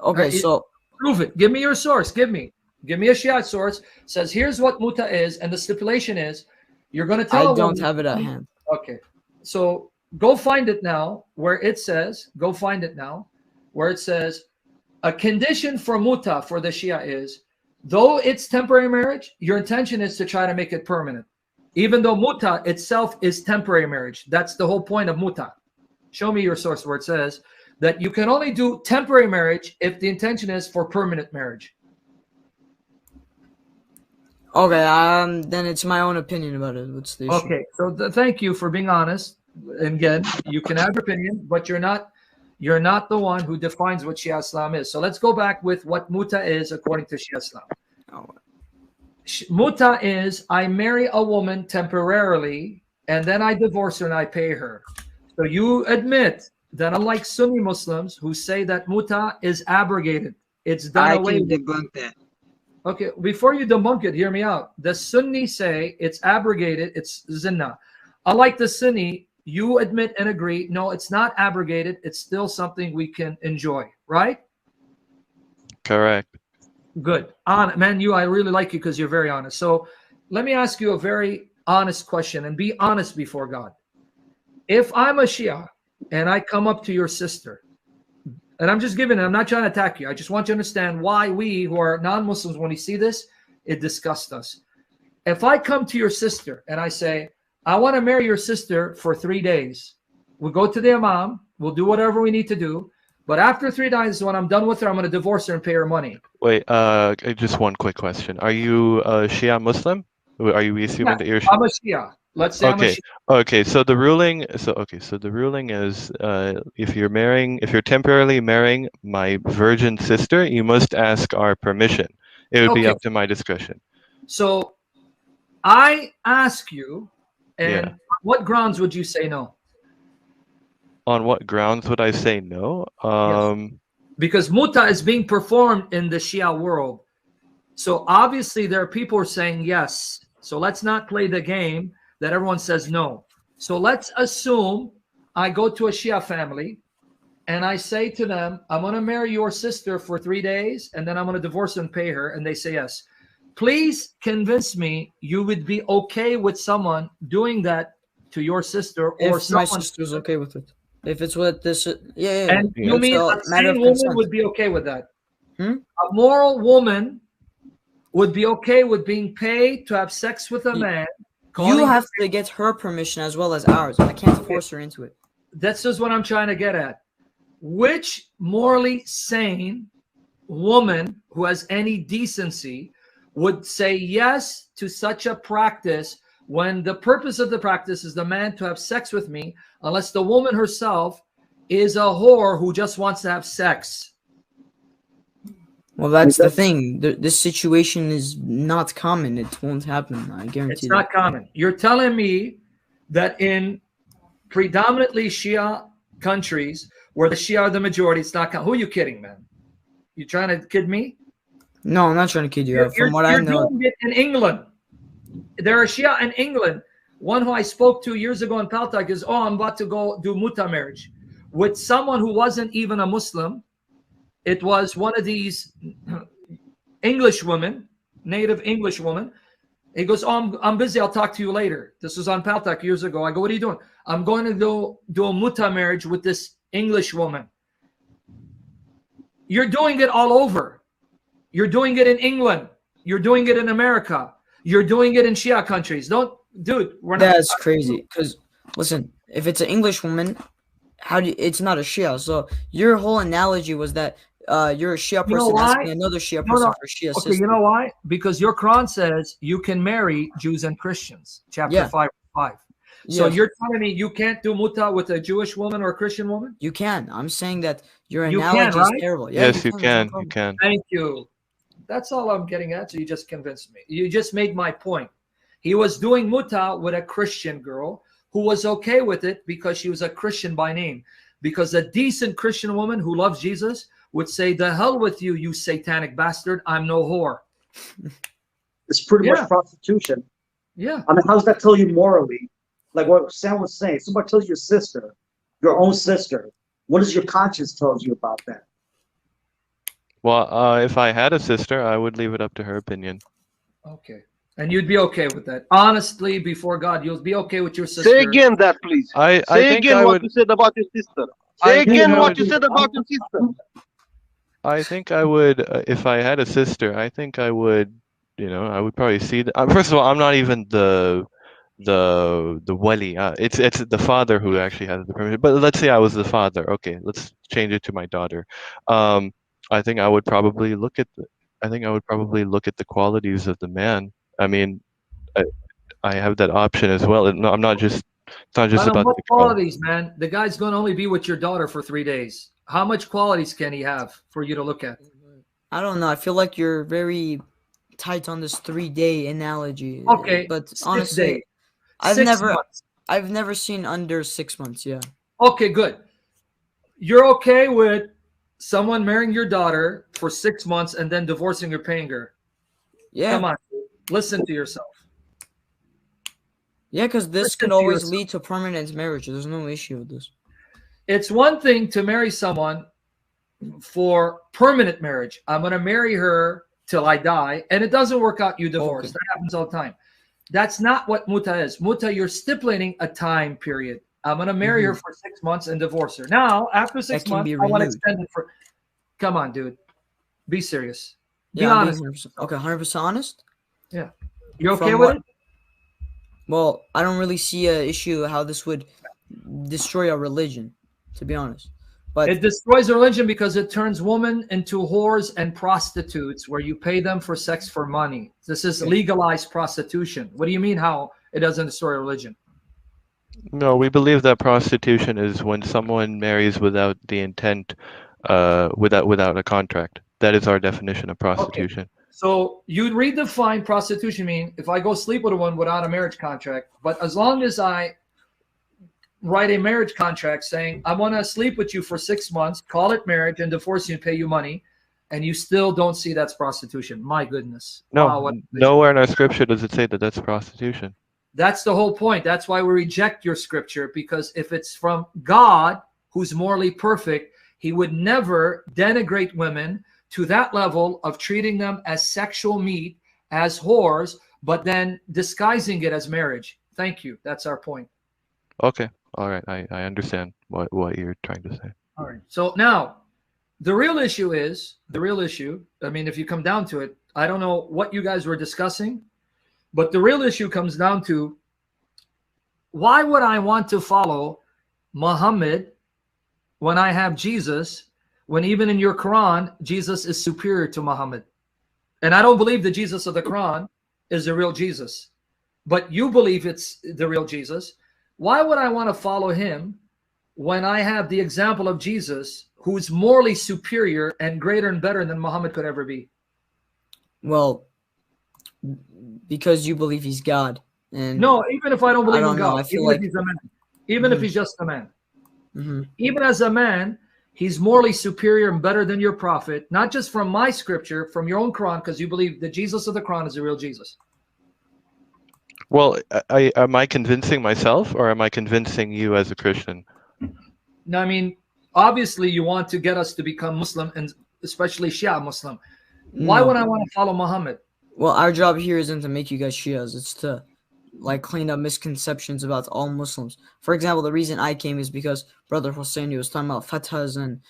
Okay, so prove it. Give me your source. Give me a Shia source. Says here's what muta is, and the stipulation is You're going to tell I a don't woman, have it at hand. Okay. So go find it now where it says, go find it now where it says, a condition for muta for the Shia is, though it's temporary marriage, your intention is to try to make it permanent. Even though muta itself is temporary marriage. That's the whole point of muta. Show me your source where it says that you can only do temporary marriage if the intention is for permanent marriage. Okay, then it's my own opinion about it. What's the issue? Okay, so thank you for being honest. And again, you can have your opinion, but you're not the one who defines what Shia Islam is. So let's go back with what muta is according to Shia Islam. Oh. Muta is I marry a woman temporarily and then I divorce her and I pay her. So you admit that unlike Sunni Muslims who say that muta is abrogated, it's done away with. I can debunk that. Okay, before you debunk it, hear me out. The Sunni say it's abrogated, it's zina. Unlike the Sunni, you admit and agree, no, it's not abrogated, it's still something we can enjoy, right? Correct. Good. Man, I really like you because you're very honest. So let me ask you a very honest question and be honest before God. If I'm a Shia and I come up to your sister, and I'm just giving it, I'm not trying to attack you. I just want you to understand why we who are non-Muslims, when we see this, it disgusts us. If I come to your sister and I say, I want to marry your sister for 3 days, we'll go to the imam, we'll do whatever we need to do. But after 3 days, when I'm done with her, I'm going to divorce her and pay her money. Wait, just one quick question. Are you a Shia Muslim? Are you assuming that you're Shia? I'm a Shia. Let's say I'm a Shia. Okay, so the ruling is if you're temporarily marrying my virgin sister, you must ask our permission. It would be up to my discretion. So I ask you, and what grounds would you say no? On what grounds would I say no? Yes. Because muta is being performed in the Shia world. So obviously there are people who are saying yes. So let's not play the game that everyone says no. So let's assume I go to a Shia family and I say to them, I'm going to marry your sister for 3 days and then I'm going to divorce her and pay her. And they say yes. Please convince me you would be okay with someone doing that to your sister or if my sister's okay with it. If it's what this, And you mean a sane woman would be okay with that? A moral woman would be okay with being paid to have sex with a man. You have to get her permission as well as ours. I can't force her into it. That's just what I'm trying to get at. Which morally sane woman who has any decency would say yes to such a practice when the purpose of the practice is the man to have sex with me, unless the woman herself is a whore who just wants to have sex? Well, that's the thing. This situation is not common. It won't happen. I guarantee. It's not common. You're telling me that in predominantly Shia countries where the Shia are the majority, it's not common. Who are you kidding, man? You trying to kid me? No, I'm not trying to kid you. From what I know, you're doing it in England. There are Shia in England. One who I spoke to years ago in Paltak is, I'm about to go do muta marriage with someone who wasn't even a Muslim. It was one of these English women, native English woman. He goes, I'm busy. I'll talk to you later. This was on Paltak years ago. I go, what are you doing? I'm going to go do a muta marriage with this English woman. You're doing it all over. You're doing it in England. You're doing it in America. You're doing it in Shia countries. That's crazy. Because listen, if it's an English woman, it's not a Shia. So your whole analogy was that you're a Shia person asking another Shia person for Shia sister. You know why? Because your Quran says you can marry Jews and Christians. Chapter 5. So you're telling me you can't do muta with a Jewish woman or a Christian woman? You can. I'm saying that your analogy is terrible. Yes, you can. You can. Thank you. That's all I'm getting at. So you just convinced me. You just made my point. He was doing muta with a Christian girl who was okay with it because she was a Christian by name. Because a decent Christian woman who loves Jesus would say, the hell with you, you satanic bastard. I'm no whore. It's pretty much prostitution. Yeah. I mean, how does that tell you morally? Like what Sam was saying, somebody tells your sister, your own sister, what does your conscience tell you about that? Well, if I had a sister, I would leave it up to her opinion. Okay. And you'd be okay with that. Honestly, before God, you'll be okay with your sister. Say again that, please. I Say think again I what would. you said about your sister. I Say think again I what would. you said about your sister. I think I would, if I had a sister, I think I would, I would probably see the, first of all, I'm not even the wali. It's the father who actually has the permission. But let's say I was the father. Okay, let's change it to my daughter. Um, I think I would probably look at the qualities of the man. I mean, I, I have that option as well. I'm not just. It's not just But about what the girl. qualities, man? The guy's going to only be with your daughter for 3 days. How much qualities can he have for you to look at? I don't know. I feel like you're very tight on this 3-day analogy. Okay, But 6 honestly, days. I've 6 never months. I've never seen under 6 months. Yeah. Okay, good. You're okay with someone marrying your daughter for 6 months and then divorcing or paying her? Yeah. Come on, listen to yourself. Yeah, because this Listen could to always yourself. lead to permanent marriage. There's no issue with this. It's one thing to marry someone for permanent marriage. I'm going to marry her till I die, and it doesn't work out, you divorce. Okay. That happens all the time. That's not what muta is. Muta, you're stipulating a time period. I'm going to marry her for 6 months and divorce her. Now, after 6 That can months, be I want to renewed. extend it for. Come on, dude. Be serious. Be Yeah, I'm honest. being 100%, okay, 100% honest. Yeah. You okay From with what- it? Well, I don't really see a issue how this would destroy our religion, to be honest. But It destroys religion because it turns women into whores and prostitutes where you pay them for sex for money. This is legalized prostitution. What do you mean how it doesn't destroy religion? No, we believe that prostitution is when someone marries without the intent, without a contract. That is our definition of prostitution. So you'd redefine prostitution mean if I go sleep with a woman without a marriage contract, but as long as I write a marriage contract saying I want to sleep with you for 6 months, call it marriage, and divorce you and pay you money, and you still don't see that's prostitution. My goodness. No, Wow, nowhere in our scripture does it say that that's prostitution. That's the whole point. That's why we reject your scripture, because if it's from God, who's morally perfect, he would never denigrate women to that level of treating them as sexual meat, as whores, but then disguising it as marriage. Thank you. That's our point. Okay, all right, I understand what you're trying to say. All right. So now, the real issue, I mean, if you come down to it, I don't know what you guys were discussing, but the real issue comes down to why would I want to follow Muhammad when I have Jesus, when even in your Quran, Jesus is superior to Muhammad? And I don't believe the Jesus of the Quran is the real Jesus, but you believe it's the real Jesus. Why would I want to follow him when I have the example of Jesus, who's morally superior and greater and better than Muhammad could ever be? well, because you believe he's God. And No, even if I don't believe I don't in know, God, I feel even like- if he's a man, even if he's just a man, Mhm. even as a man, he's morally superior and better than your prophet, not just from my scripture, from your own Quran, because you believe the Jesus of the Quran is the real Jesus. Well, am I convincing myself or am I convincing you as a Christian? Now, I mean, obviously you want to get us to become Muslim, and especially Shia Muslim. Why No. would I want to follow Muhammad? Well, our job here isn't to make you guys Shias. It's to clean up misconceptions about all Muslims. For example, the reason I came is because Brother Hosseini was talking about fathas and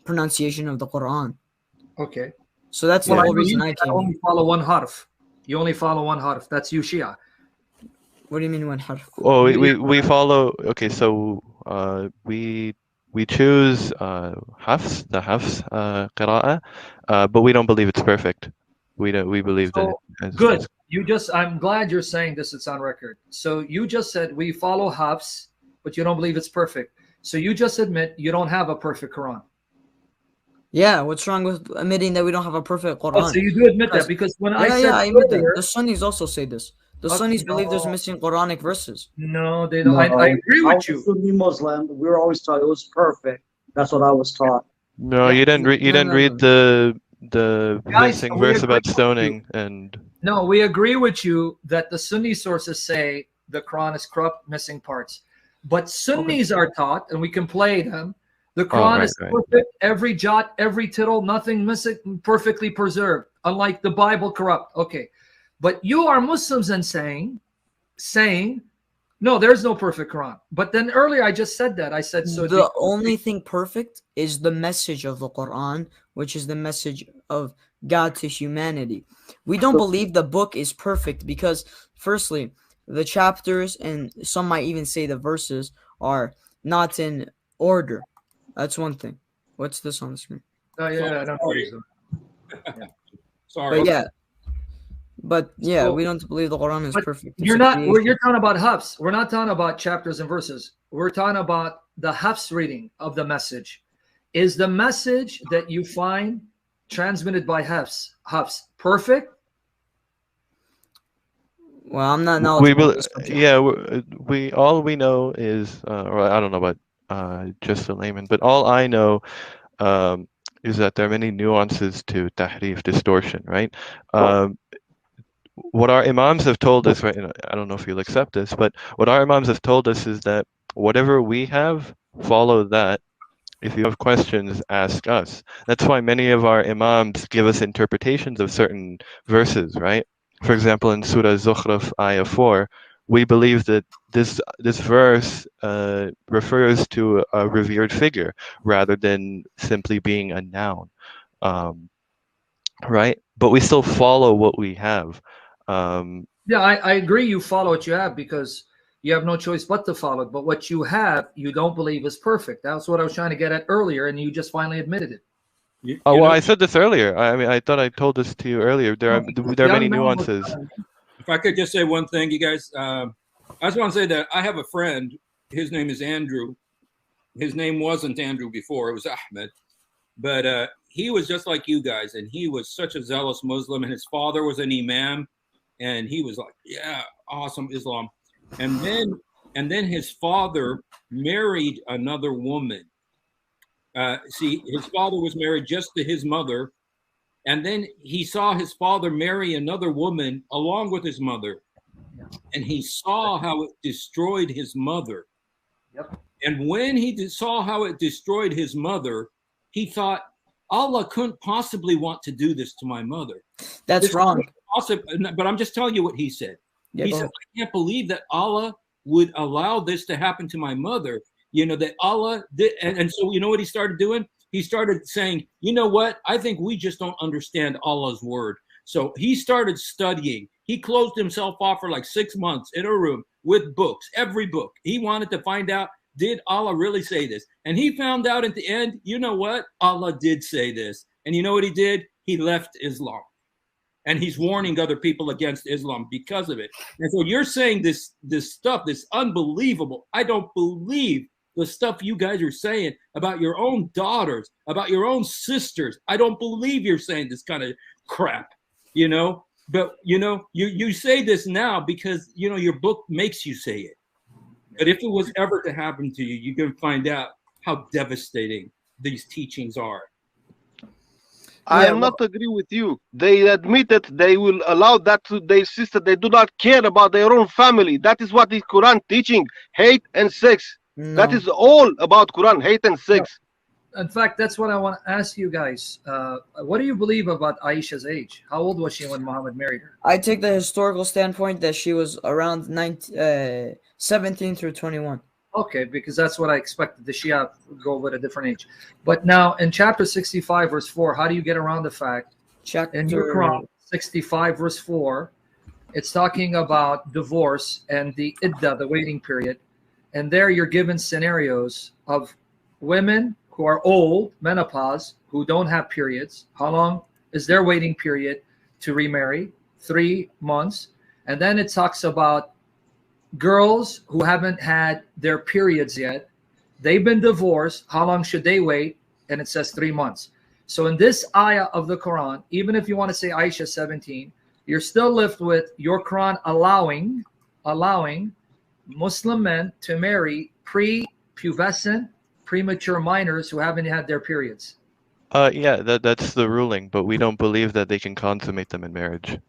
pronunciation of the Quran. Okay. So that's the Well, whole know reason you I came. only follow one harf. You only follow one harf. That's you, Shia. What do you mean one harf? Oh, we follow. Okay, so we choose the Hafs qira'ah, but we don't believe it's perfect. We believe that. Good. I'm glad you're saying this. It's on record. So you just said we follow Hafs, but you don't believe it's perfect. So you just admit you don't have a perfect Quran. Yeah, what's wrong with admitting that we don't have a perfect Quran? Oh, so you do admit that, because when I said I admit earlier, that. The Sunnis also say this. The Sunnis believe there's missing Quranic verses. No, they don't. I agree with you. I was a Sunni Muslim. We were always taught it was perfect. That's what I was taught. No, Yeah. you didn't. You didn't read the Guys, missing we verse agree about with stoning and. No, we agree with you that the Sunni sources say the Quran is corrupt, missing parts. But Sunnis are taught, and we can play them, the Quran is perfect, every jot, every tittle, nothing missing, perfectly preserved, unlike the Bible corrupt. Okay. But you are Muslims and saying, no, there's no perfect Quran. But then earlier I just said that. I said so. The only thing perfect is the message of the Quran, which is the message of God to humanity. We don't believe the book is perfect because, firstly, the chapters and some might even say the verses are not in order. That's one thing. What's this on the screen? Oh yeah, I don't know. Yeah. Sorry. But yeah, So, we don't believe the Quran is perfect. You're talking about hafs. We're not talking about chapters and verses. We're talking about the hafs reading of the message. Is the message that you find transmitted by hafs perfect? Well, I'm not knowledgeable. We all we know is, or I don't know about just a layman, but all I know is that there are many nuances to tahrif, distortion, right? What our imams have told us, right? I don't know if you'll accept this, but what our imams have told us is that whatever we have, follow that. If you have questions, ask us. That's why many of our imams give us interpretations of certain verses, right? For example, in Surah Zukhruf, Ayah 4, we believe that this verse refers to a revered figure rather than simply being a noun, right? But we still follow what we have. Yeah, I agree. You follow what you have because you have no choice but to follow it. But what you have, you don't believe is perfect. That's what I was trying to get at earlier, and you just finally admitted it. Well, I said this earlier. I mean, I thought I told this to you earlier. There are many nuances. If I could just say one thing, you guys, I just want to say that I have a friend. His name is Andrew. His name wasn't Andrew before; it was Ahmed. But he was just like you guys, and he was such a zealous Muslim. And his father was an imam, and he was like, "Yeah, awesome Islam." And then his father married another woman. See, his father was married just to his mother, and then he saw his father marry another woman along with his mother, and he saw how it destroyed his mother. Yep. And when he saw how it destroyed his mother, he thought, Allah couldn't possibly want to do this to my mother. That's wrong. But I'm just telling you what he said. Yeah, he said, I can't believe that Allah would allow this to happen to my mother. You know, that Allah did. And so, you know what he started doing? He started saying, you know what? I think we just don't understand Allah's word. So he started studying. He closed himself off for like 6 months in a room with books, every book. He wanted to find out, did Allah really say this? And he found out at the end, you know what? Allah did say this. And you know what he did? He left Islam. And he's warning other people against Islam because of it. And so you're saying this stuff, this unbelievable. I don't believe the stuff you guys are saying about your own daughters, about your own sisters. I don't believe you're saying this kind of crap, you know. But, you know, you say this now because, you know, your book makes you say it. But if it was ever to happen to you, you're going to find out how devastating these teachings are. I am not agree with you. They admitted they will allow that to their sister. They do not care about their own family. That is what is Quran teaching: hate and sex. No. That is all about Quran: hate and sex. In fact, that's what I want to ask you guys. What do you believe about Aisha's age? How old was she when Muhammad married her? I take the historical standpoint that she was around 17 through 21. Okay, because that's what I expected. The Shia go with a different age. But now in chapter 65, verse 4, how do you get around the fact in your Quran, 65, verse 4, it's talking about divorce and the iddah, the waiting period. And there you're given scenarios of women who are old, menopause, who don't have periods. How long is their waiting period to remarry? 3 months. And then it talks about girls who haven't had their periods yet. They've been divorced. How long should they wait? And it says 3 months. So in this ayah of the Quran, even if you want to say Aisha 17, you're still left with your Quran allowing Muslim men to marry pre-pubescent, premature minors who haven't had their periods. Yeah, that's the ruling, but we don't believe that they can consummate them in marriage.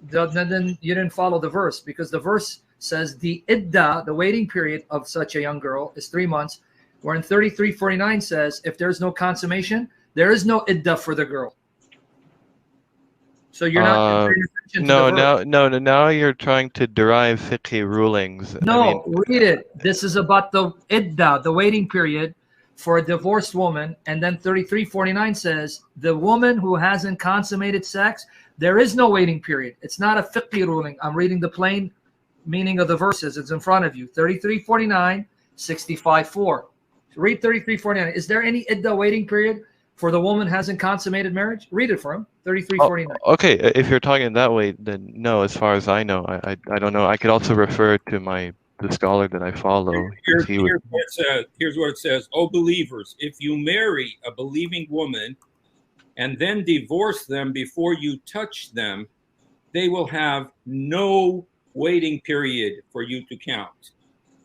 Then you didn't follow the verse, because the verse says the iddah, the waiting period of such a young girl, is 3 months, where in 33:49 says if there's no consummation, there is no iddah for the girl. So you're not paying attention to the verse. Now you're trying to derive fiqhi rulings. No, read it. This is about the idda, the waiting period for a divorced woman. And then 3349 says the woman who hasn't consummated sex, there is no waiting period. It's not a fiqhi ruling. I'm reading the plain meaning of the verses. It's in front of you. 3349, 65:4. Read 3349. Is there any idda waiting period for the woman who hasn't consummated marriage? Read it for him. 3349. Okay, if you're talking that way, then no. As far as I know, I don't know. I could also refer to the scholar that I follow. Here's what it says. Oh, believers, if you marry a believing woman and then divorce them before you touch them, they will have no waiting period for you to count.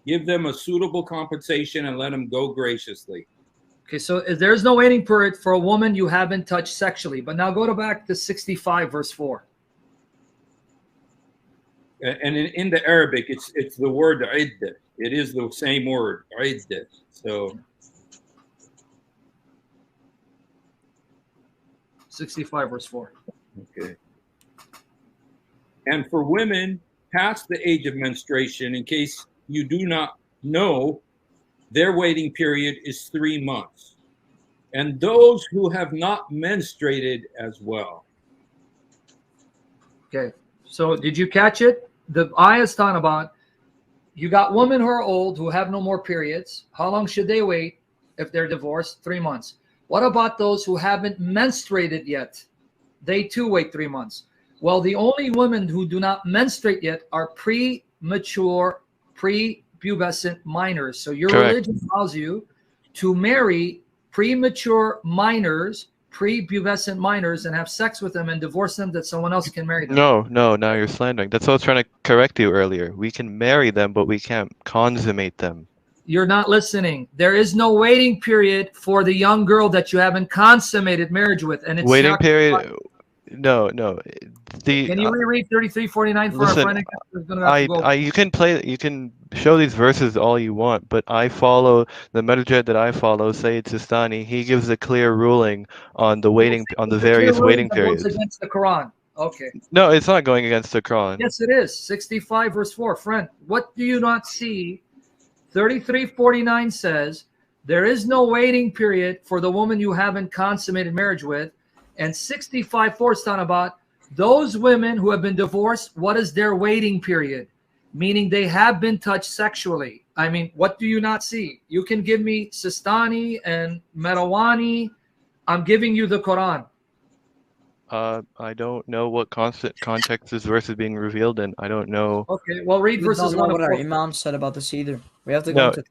Give them a suitable compensation and let them go graciously. Okay, so there's no waiting period for a woman you haven't touched sexually. But now go back to 65, verse 4. And in the Arabic, it's the word iddah. It is the same word, iddah. So 65, verse 4. Okay. And for women past the age of menstruation, in case you do not know, their waiting period is 3 months. And those who have not menstruated as well. Okay, so did you catch it? The ayah is talking about you got women who are old who have no more periods. How long should they wait if they're divorced? 3 months. What about those who haven't menstruated yet? They too wait 3 months. Well, the only women who do not menstruate yet are premature, prepubescent minors. So your religion allows you to marry premature minors, prepubescent minors, and have sex with them and divorce them that someone else can marry them. No, now you're slandering. That's what I was trying to correct you earlier. We can marry them, but we can't consummate them. You're not listening. There is no waiting period for the young girl that you haven't consummated marriage with. And it's waiting period. No. Can you reread 3349 for listen, our friend? You can show these verses all you want, but I follow the marja that I follow, Sayyid Sistani. He gives a clear ruling on the various waiting periods. Goes against the Quran. Okay. No, it's not going against the Quran. Yes, it is. 65 verse 4. Friend, what do you not see? 3349 says there is no waiting period for the woman you haven't consummated marriage with. And 65:4 is talking about those women who have been divorced. What is their waiting period? Meaning they have been touched sexually. I mean, what do you not see? You can give me Sistani and Merawani. I'm giving you the Quran. I don't know what context this verse is being revealed in. I don't know. Okay, well, read verses 1 what our Imam said about this either. We have to go into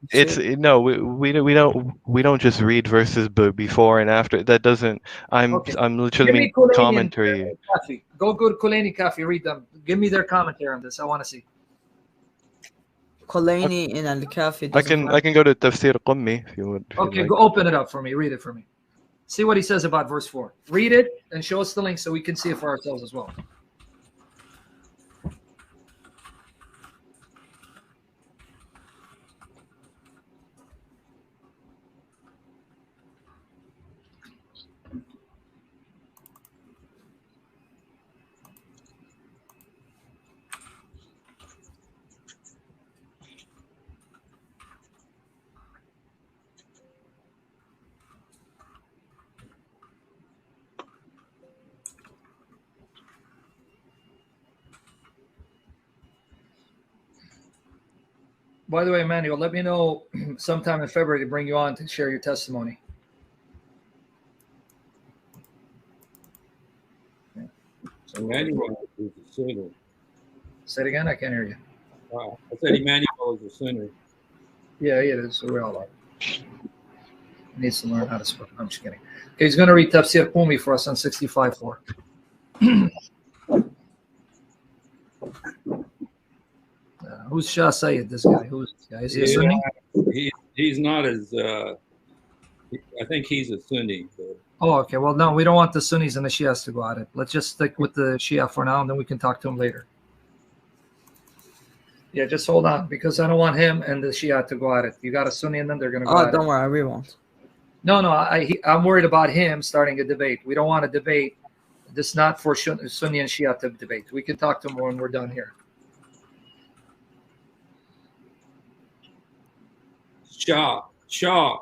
we don't just read verses before and after. That doesn't. I'm literally making commentary. Go to Kulaini Kafi. Read them. Give me their commentary on this. I want to see. Kulaini in Al-Kafi. I can go to Tafsir Qummi if you would. Okay, go open it up for me. Read it for me. See what he says about verse 4. Read it and show us the link so we can see it for ourselves as well. By the way, Emmanuel, let me know sometime in February to bring you on to share your testimony. Yeah. So Emmanuel is a sinner. Say it again. I can't hear you. Wow. I said Emmanuel is a sinner. Yeah, he is. So we all are. He needs to learn how to speak. I'm just kidding. Okay, he's going to read Tafsir Qummi for us on 65:4. Who's Shah Sayyid, this guy? Who's this guy? Is he a Sunni? He's not as, I think he's a Sunni. But. Oh, okay. Well, no, we don't want the Sunnis and the Shias to go at it. Let's just stick with the Shia for now, and then we can talk to him later. Yeah, just hold on, because I don't want him and the Shia to go at it. You got a Sunni in them, they're going to go at it. Oh, don't worry, we won't. No, I'm worried about him starting a debate. We don't want to debate This is not for Sunni and Shia to debate. We can talk to them when we're done here. Shah,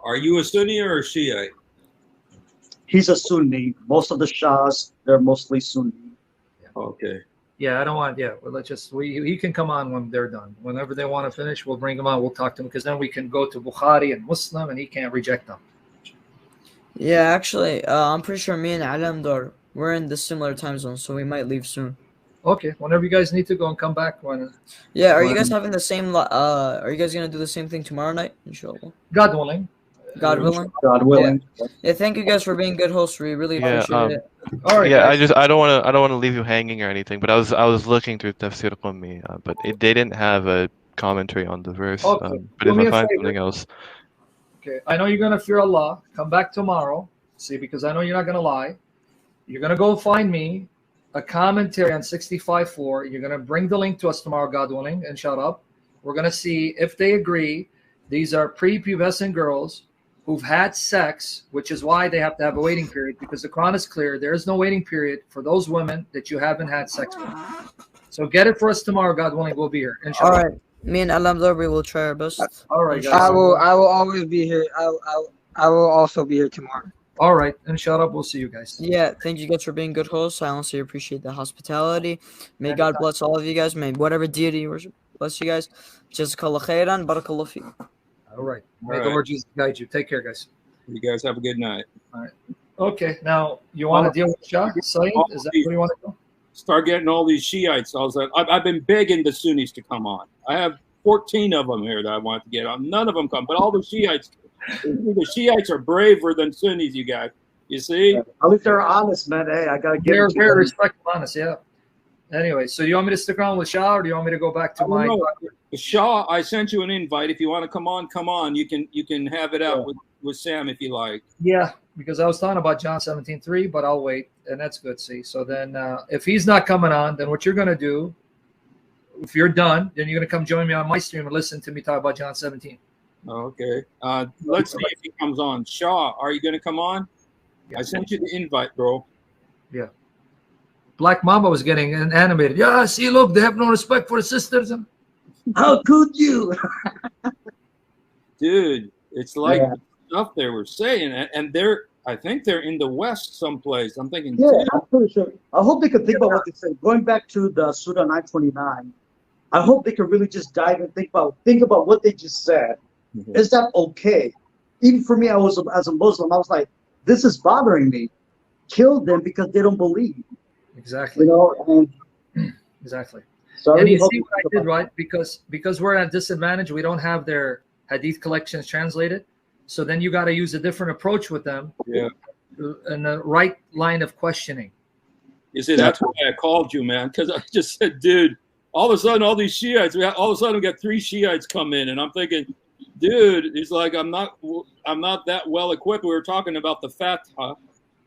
are you a Sunni or a Shiite? He's a Sunni. Most of the Shahs, they're mostly Sunni. Okay. Yeah, I don't want. Yeah, well, let's just. He can come on when they're done. Whenever they want to finish, we'll bring him on. We'll talk to him because then we can go to Bukhari and Muslim, and he can't reject them. Yeah, actually, I'm pretty sure me and Alamdar we're in the similar time zone, so we might leave soon. Okay, whenever you guys need to go and come back. Yeah, are you guys having the same? Are you guys gonna do the same thing tomorrow night? Inshallah. God willing. God willing. God willing. Yeah, thank you guys for being good hosts. We really appreciate it. All right. Yeah, guys. I don't want to leave you hanging or anything, but I was looking through Tafsir Qummi, but they didn't have a commentary on the verse. Okay. But if I find something else, okay, I know you're gonna fear Allah. Come back tomorrow. See, because I know you're not gonna lie. You're gonna go find me a commentary on 65:4. You're gonna bring the link to us tomorrow, God willing, and shut up. We're gonna see if they agree. These are prepubescent girls who've had sex, which is why they have to have a waiting period, because the Quran is clear. There is no waiting period for those women that you haven't had sex with. So get it for us tomorrow, God willing. We'll be here. Inshallah. All right, me and Alamdar, we will try our best. All right, guys. I will always be here. I will also be here tomorrow. All right, inshallah, we'll see you guys. Yeah, thank you guys for being good hosts. I honestly appreciate the hospitality. May God bless all of you guys. May whatever deity you worship bless you guys. Jazakallah khairan. Barakallah fi. All right. May the Lord Jesus guide you. Take care, guys. You guys have a good night. All right. Okay, now you want to deal with Shah? Saeed? Is that where you want to go? Start getting all these Shiites. I've been begging the Sunnis to come on. I have 14 of them here that I want to get on. None of them come, but all the Shiites. The Shiites are braver than Sunnis, you guys. You see? At least they're honest, man. Hey, I gotta give They're it to very them. respectful, honest, yeah. Anyway, so you want me to stick around with Shah, or do you want me to go back to my? Shah, I sent you an invite. If you want to come on, come on. You can have it out with Sam if you like. Yeah, because I was talking about John 17:3, but I'll wait, and that's good. See, so then if he's not coming on, then what you're gonna do? If you're done, then you're gonna come join me on my stream and listen to me talk about John 17. Okay. Let's see if he comes on. Shah, are you gonna come on? I sent you the invite, bro. Yeah. Black Mamba was getting animated. Yeah, see, look, they have no respect for the sisters. How could you? Dude, it's like stuff they were saying, and I think they're in the West someplace. I'm thinking. Yeah, I'm pretty sure. I hope they could think about what they say. Going back to the Surah 929, I hope they could really just dive and think about what they just said. Mm-hmm. Is that okay? Even for me, as a Muslim, I was like, this is bothering me. Kill them because they don't believe. Exactly. You know, and exactly. So and you see what I did, right? Because we're at a disadvantage, we don't have their hadith collections translated. So then you got to use a different approach with them. Yeah. And the right line of questioning. You see, that's why I called you, man, because I just said, dude, all of a sudden, all these Shiites, all of a sudden we got 3 Shiites come in, and I'm thinking, dude, he's like, I'm not that well equipped. We were talking about the Fatha,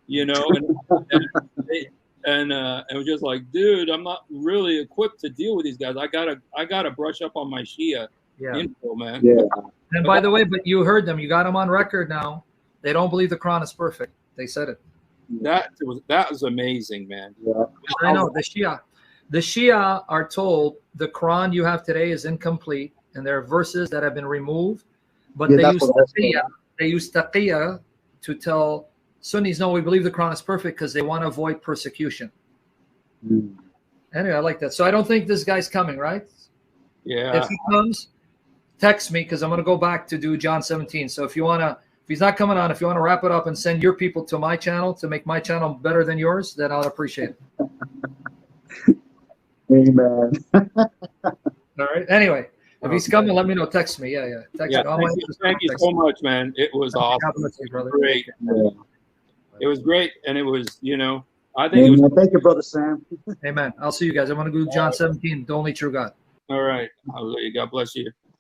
you know, and it was just like, dude, I'm not really equipped to deal with these guys. I gotta brush up on my Shia info, man. Yeah. And by the way, but you heard them. You got them on record now. They don't believe the Quran is perfect. They said it. That was amazing, man. Yeah. I know the Shia are told the Quran you have today is incomplete, and there are verses that have been removed. But they use taqiyya to tell Sunnis, no, we believe the Quran is perfect because they want to avoid persecution. Anyway, I like that. So I don't think this guy's coming, right? Yeah. If he comes, text me because I'm going to go back to do John 17. So if he's not coming on, if you want to wrap it up and send your people to my channel to make my channel better than yours, then I'll appreciate it. Amen. All right. Anyway, if he's coming, let me know. Text me. Yeah. Text me. Thank you so much, man. It was awesome. God bless you, brother. Great. Yeah. It was great, and it was, I think it was. Thank you, brother Sam. Amen. I'll see you guys. I want to go to John 17, the only true God. All right. Hallelujah. God bless you.